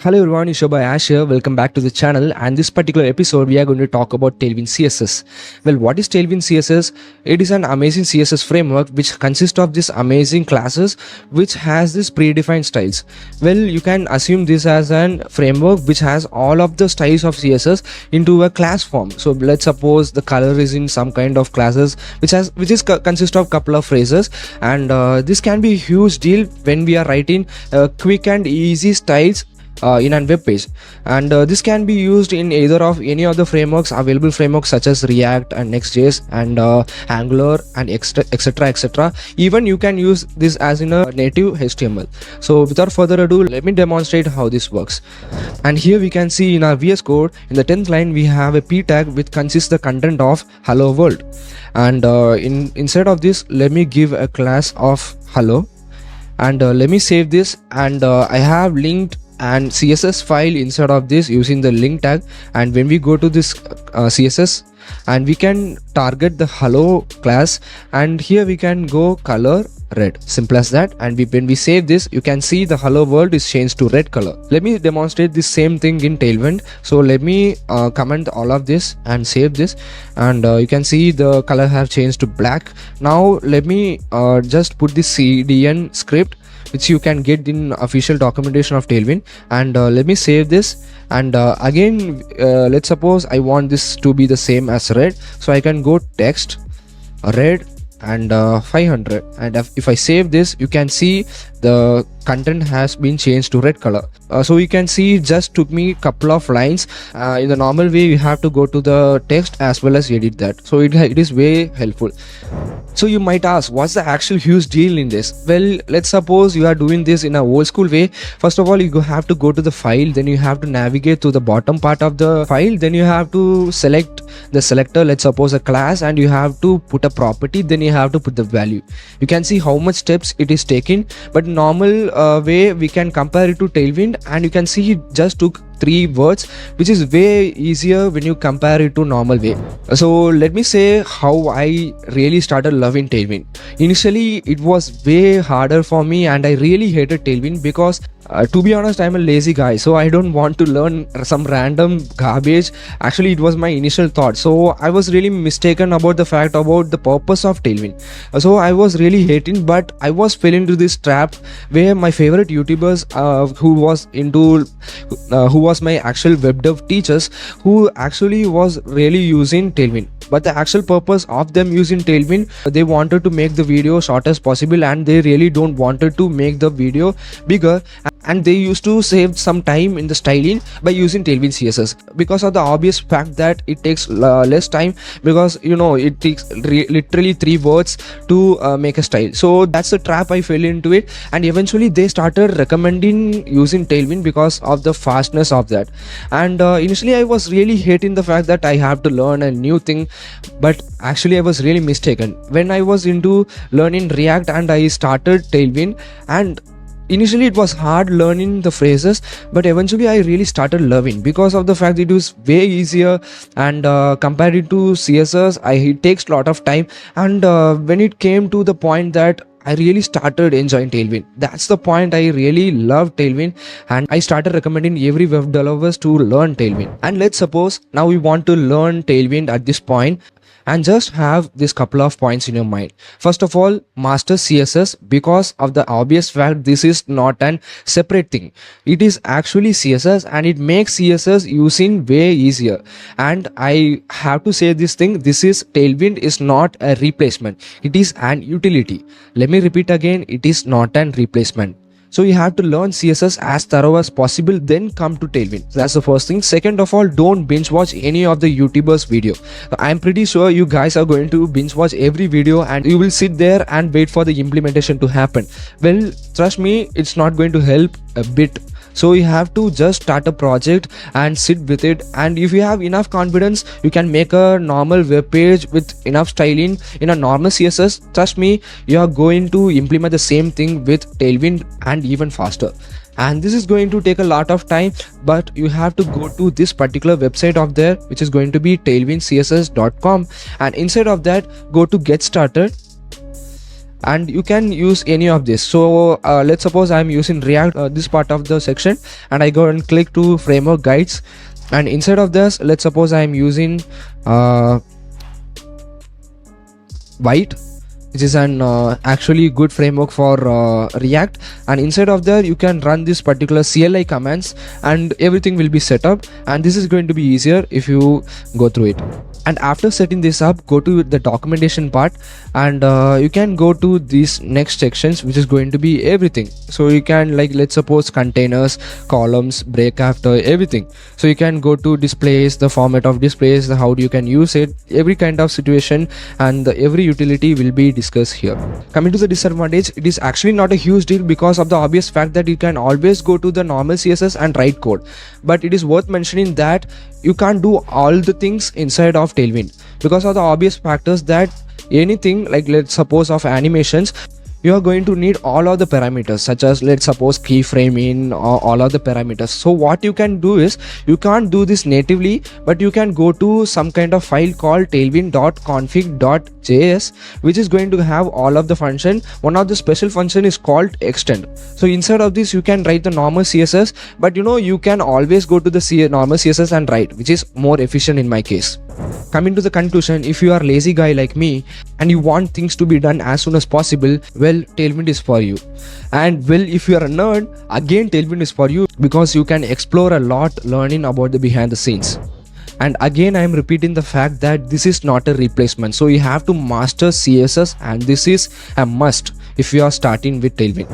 Hello everyone, it's your boy Ash here. Welcome back to the channel, and this particular episode we are going to talk about Tailwind CSS. Well, what is Tailwind CSS? It is an amazing CSS framework which consists of these amazing classes which has this predefined styles. Well, you can assume this as an framework which has all of the styles of CSS into a class form. So let's suppose the color is in some kind of classes which consist of couple of phrases, and this can be a huge deal when we are writing quick and easy styles in a web page, and this can be used in either of any of the frameworks, available frameworks such as React and Next.js and Angular and etc. Even you can use this as in a native HTML. So without further ado, let me demonstrate how this works. And here we can see in our VS Code, in the 10th line we have a p tag which consists the content of hello world, and inside of this let me give a class of hello, and let me save this, and I have linked and CSS file inside of this using the link tag. And when we go to this CSS, and we can target the hello class, and here we can go color red, simple as that. And when we save this, you can see the hello world is changed to red color. Let me demonstrate the same thing in Tailwind. So let me comment all of this and save this, and you can see the color have changed to black. Now let me just put the CDN script which you can get in official documentation of Tailwind, and let me save this. And again, let's suppose I want this to be the same as red, so I can go text red and 500, and if I save this, you can see the content has been changed to red color. So you can see it just took me couple of lines. In the normal way you have to go to the text as well as edit that, so it is way helpful. So you might ask, what's the actual huge deal in this? Well, let's suppose you are doing this in a old school way. First of all, you have to go to the file, then you have to navigate to the bottom part of the file, then you have to select the selector, let's suppose a class, and you have to put a property, then you have to put the value. You can see how much steps it is taking, but normal way we can compare it to Tailwind, and you can see it just took 3 words, which is way easier when you compare it to normal way. So let me say how I really started loving Tailwind. Initially it was way harder for me, and I really hated Tailwind because to be honest, I'm a lazy guy, so I don't want to learn some random garbage. Actually, it was my initial thought, so I was really mistaken about the fact about the purpose of Tailwind. So I was really hating, but I was fell into this trap where my favorite YouTubers who was my actual web dev teachers, who actually was really using Tailwind. But the actual purpose of them using Tailwind, they wanted to make the video short as possible, and they really don't wanted to make the video bigger, and they used to save some time in the styling by using Tailwind CSS because of the obvious fact that it takes less time, because you know it takes literally 3 words to make a style. So that's the trap I fell into it, and eventually they started recommending using Tailwind because of the fastness of that. And initially I was really hating the fact that I have to learn a new thing, but actually I was really mistaken when I was into learning React and I started Tailwind. And initially it was hard learning the phrases, but eventually I really started loving because of the fact that it was way easier, and compared it to CSS, it takes a lot of time. And when it came to the point that I really started enjoying Tailwind, that's the point I really love Tailwind, and I started recommending every web developers to learn Tailwind. And let's suppose now we want to learn Tailwind at this point, and just have this couple of points in your mind. First of all, master CSS, because of the obvious fact this is not an separate thing. It is actually CSS, and it makes CSS using way easier. And I have to say this thing, this is Tailwind is not a replacement, it is an utility. Let me repeat again, it is not an replacement. So you have to learn CSS as thorough as possible, then come to Tailwind. That's the first thing. Second of all, don't binge watch any of the YouTubers video. I'm pretty sure you guys are going to binge watch every video, and you will sit there and wait for the implementation to happen. Well, trust me, it's not going to help a bit. So you have to just start a project and sit with it, and if you have enough confidence, you can make a normal web page with enough styling in a normal CSS. Trust me, you are going to implement the same thing with Tailwind and even faster. And this is going to take a lot of time, but you have to go to this particular website of there, which is going to be tailwindcss.com, and inside of that, go to get started. and you can use any of this. So let's suppose I'm using React, this part of the section, and I go and click to framework guides, and inside of this, let's suppose I'm using Byte, which is an actually good framework for React, and inside of there you can run this particular CLI commands and everything will be set up, and this is going to be easier if you go through it. And after setting this up, go to the documentation part, and you can go to these next sections, which is going to be everything. So you can, like, let's suppose containers, columns, break after, everything. So you can go to displays, the format of displays, the how you can use it, every kind of situation, and every utility will be discussed here. Coming to the disadvantage, it is actually not a huge deal because of the obvious fact that you can always go to the normal CSS and write code, but it is worth mentioning that you can't do all the things inside of Tailwind because of the obvious factors that anything, like let's suppose of animations, you are going to need all of the parameters, such as let's suppose keyframing or all of the parameters. So what you can do is, you can't do this natively, but you can go to some kind of file called tailwind.config.js, which is going to have all of the function. One of the special function is called extend. So inside of this you can write the normal CSS, but you can always go to the normal CSS and write, which is more efficient in my case. Coming to the conclusion, if you are a lazy guy like me and you want things to be done as soon as possible, well, Tailwind is for you. And well, if you are a nerd, again Tailwind is for you because you can explore a lot learning about the behind the scenes. And again, I am repeating the fact that this is not a replacement. So you have to master CSS, and this is a must if you are starting with Tailwind.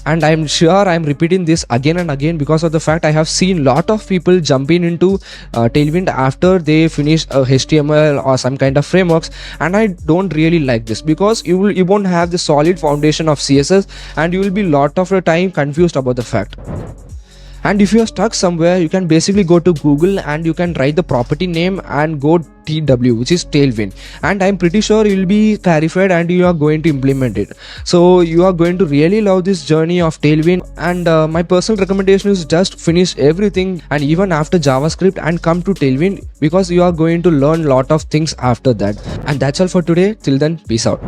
And I'm sure I'm repeating this again and again because of the fact I have seen lot of people jumping into Tailwind after they finish HTML or some kind of frameworks, and I don't really like this because you won't have the solid foundation of CSS, and you will be lot of the time confused about the fact. And if you are stuck somewhere, you can basically go to Google and you can write the property name and go TW, which is Tailwind, and I'm pretty sure you will be clarified and you are going to implement it. So you are going to really love this journey of Tailwind, and my personal recommendation is just finish everything and even after JavaScript and come to Tailwind, because you are going to learn lot of things after that. And that's all for today. Till then, peace out.